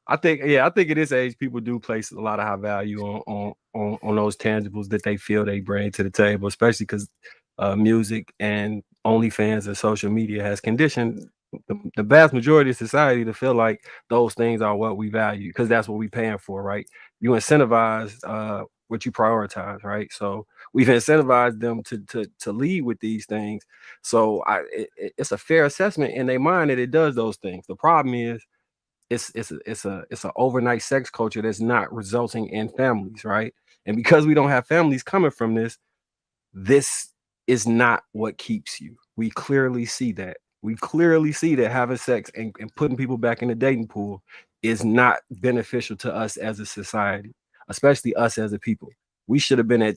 I think at this age, people do place a lot of high value on those tangibles that they feel they bring to the table, especially because music and OnlyFans and social media has conditioned the vast majority of society to feel like those things are what we value because that's what we paying for, right? You incentivize what you prioritize, right? So we've incentivized them to lead with these things. So it's a fair assessment in their mind that it does those things. The problem is it's a overnight sex culture that's not resulting in families, right? And because we don't have families coming from this is not what keeps you. We clearly see that. We clearly see that having sex and putting people back in the dating pool is not beneficial to us as a society, especially us as a people. We should have been at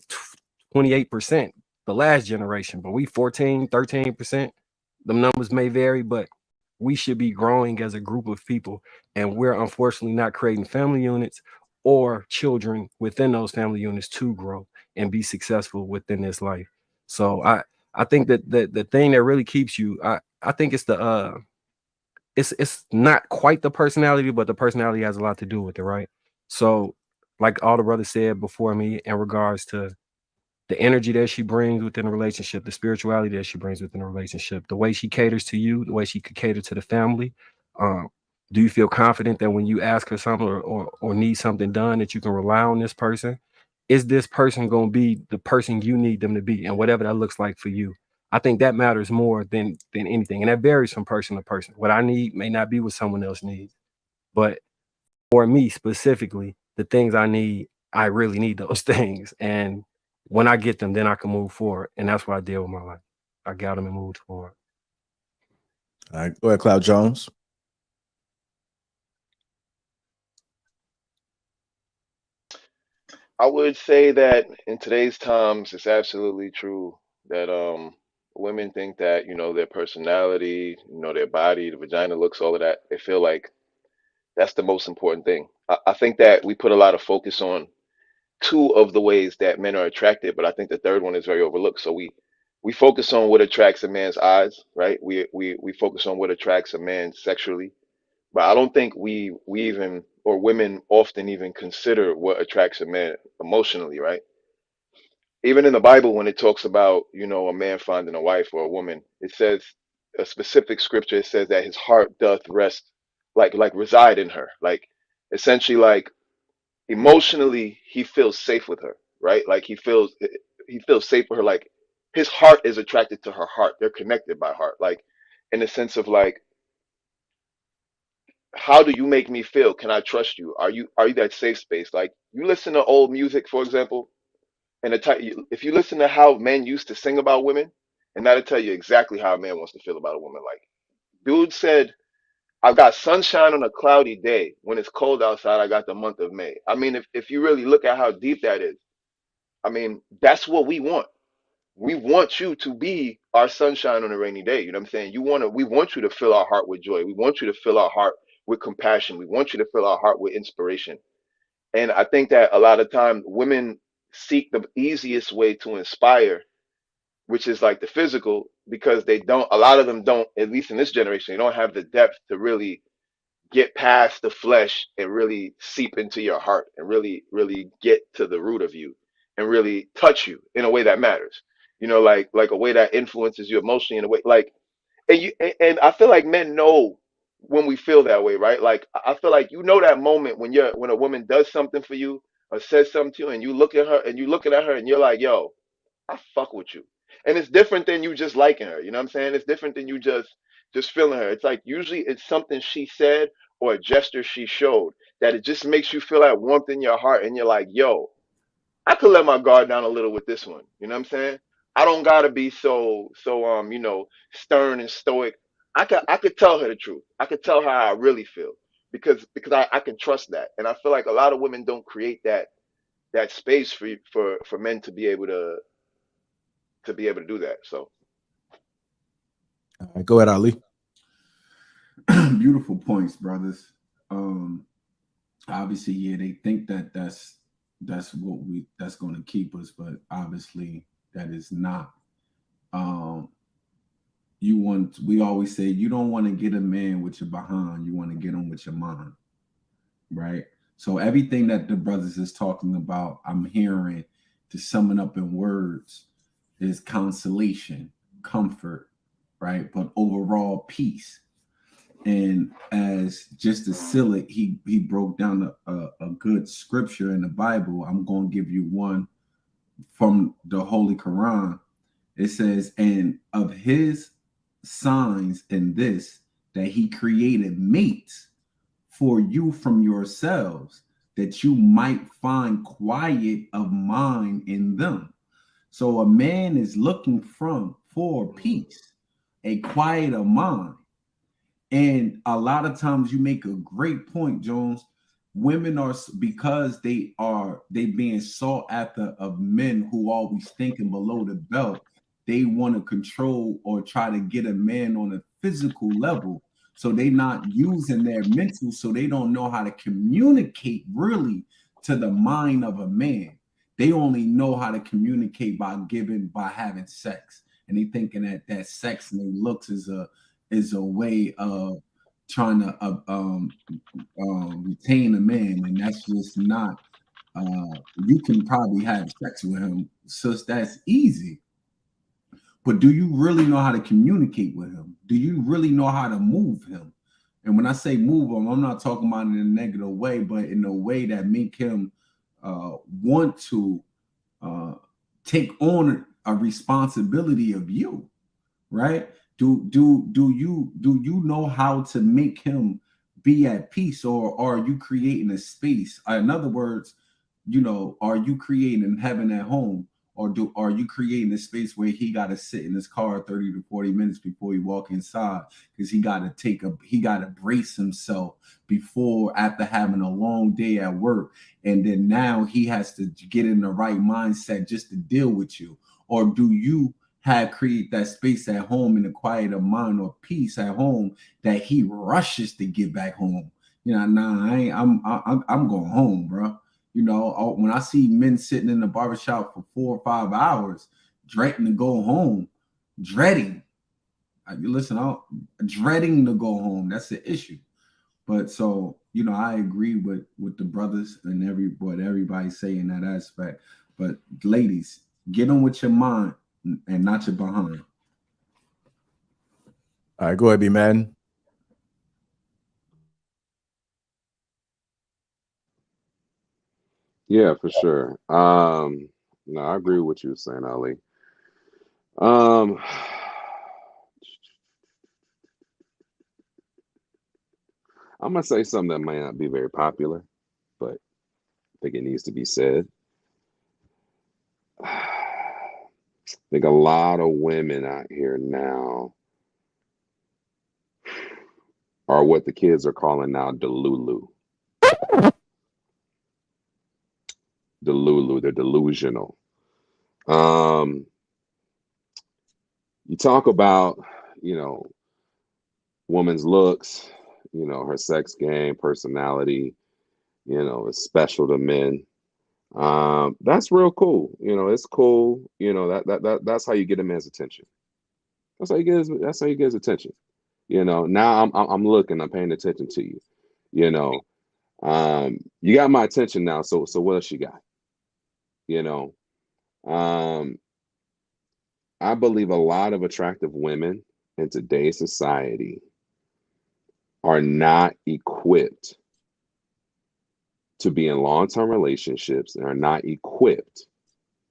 28% the last generation, but we 14, 13%. The numbers may vary, but we should be growing as a group of people. And we're unfortunately not creating family units or children within those family units to grow and be successful within this life. So I think that the thing that really keeps you, I think it's it's not quite the personality, but the personality has a lot to do with it, right? So like all the brothers said before me in regards to the energy that she brings within a relationship, the spirituality that she brings within a relationship, the way she caters to you, the way she could cater to the family. Um, do you feel confident that when you ask her something or need something done that you can rely on this person? Is this person going to be the person you need them to be, and whatever that looks like for you? I think that matters more than anything, and that varies from person to person. What I need may not be what someone else needs, but for me specifically, the things I need, I really need those things. And when I get them, then I can move forward. And that's what I did with my life. I got them and moved forward. All right, go ahead, Cloud Jones. I would say that in today's times, it's absolutely true that women think that their personality, their body, the vagina looks, all of that. They feel like that's the most important thing. I think that we put a lot of focus on two of the ways that men are attracted, but I think the third one is very overlooked. So we focus on what attracts a man's eyes, right? We focus on what attracts a man sexually, but I don't think we even, or women often even consider what attracts a man emotionally, right? Even in the Bible, when it talks about, a man finding a wife or a woman, it says a specific scripture. It says that his heart doth rest, like reside in her, like essentially, like emotionally, he feels safe with her, right? Like he feels safe with her. Like his heart is attracted to her heart. They're connected by heart, like in the sense of like, how do you make me feel? Can I trust you? Are you that safe space? Like you listen to old music, for example, and if you listen to how men used to sing about women, and that'll tell you exactly how a man wants to feel about a woman. Like dude said, "I've got sunshine on a cloudy day. When it's cold outside, I got the month of May." I mean, if you really look at how deep that is, I mean, that's what we want. We want you to be our sunshine on a rainy day. You know what I'm saying? We want you to fill our heart with joy. We want you to fill our heart with compassion. We want you to fill our heart with inspiration. And I think that a lot of time women seek the easiest way to inspire, which is like the physical, because a lot of them don't, at least in this generation, they don't have the depth to really get past the flesh and really seep into your heart and really, really get to the root of you and really touch you in a way that matters. Like a way that influences you emotionally in a way like, and I feel like men know when we feel that way, right? Like I feel like that moment when a woman does something for you or says something to you and you look at her and you looking at her and you're like, yo, I fuck with you. And it's different than you just liking her. You know what I'm saying? It's different than you just feeling her. It's like usually it's something she said or a gesture she showed that it just makes you feel that warmth in your heart and you're like, yo, I could let my guard down a little with this one. You know what I'm saying? I don't gotta be so stern and stoic. I could tell her the truth. I could tell her how I really feel because I can trust that. And I feel like a lot of women don't create that space for men to be able to do that. So All right, go ahead, Ali. Beautiful points, brothers. Um, Obviously, yeah, they think that that's going to keep us, but obviously that is not. Um, we always say you don't want to get a man with your behind, you want to get him with your mind. right? So everything that the brothers is talking about, I'm hearing, to sum it up in words, is consolation, comfort, right? But overall peace. And as just to seal it, he broke down a good scripture in the Bible. I'm going to give you one from the Holy Quran. It says, and of his signs in this, that he created mates for you from yourselves, that you might find quiet of mind in them. So a man is looking for peace, a quiet of mind. And a lot of times you make a great point, Jones. Women are, because they being sought after of men who always thinking below the belt. They want to control or try to get a man on a physical level. So they not using their mental, so they don't know how to communicate really to the mind of a man. They only know how to communicate by having sex. And they thinking that sex and their looks is a way of trying to retain a man, and that's just not. You can probably have sex with him, so that's easy. But do you really know how to communicate with him? Do you really know how to move him? And when I say move him, I'm not talking about in a negative way, but in a way that make him want to take on a responsibility of you, right? Do you know how to make him be at peace, or are you creating a space? In other words, are you creating heaven at home, or are you creating a space where he got to sit in his car 30 to 40 minutes before he walk inside, because he got to brace himself before, after having a long day at work, and then now he has to get in the right mindset just to deal with you? Or do you create that space at home in the quiet of mind or peace at home, that he rushes to get back home? I'm going home, bro. When I see men sitting in the barbershop for 4 or 5 hours, dreading to go home, dreading to go home, that's the issue. But so, I agree with the brothers and what everybody's saying in that aspect. But ladies, get on with your mind and not your behind. All right, go ahead, B-Man. Yeah, for sure. No, I agree with what you were saying, Ali. I'm gonna say something that might not be very popular, but I think it needs to be said. I think a lot of women out here now are what the kids are calling now Delulu. They're delusional. You talk about, woman's looks, her sex game, personality, is special to men. That's real cool. It's cool. That's how you get a man's attention. That's how you get his attention. Now I'm looking, I'm paying attention to you. You got my attention now. So what else you got? I believe a lot of attractive women in today's society are not equipped to be in long-term relationships and are not equipped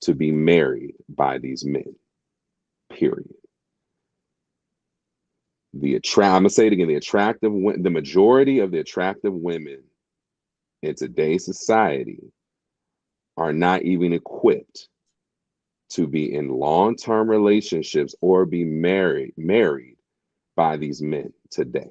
to be married by these men, period. I'm gonna say it again, the majority of the attractive women in today's society are not even equipped to be in long-term relationships or be married by these men today.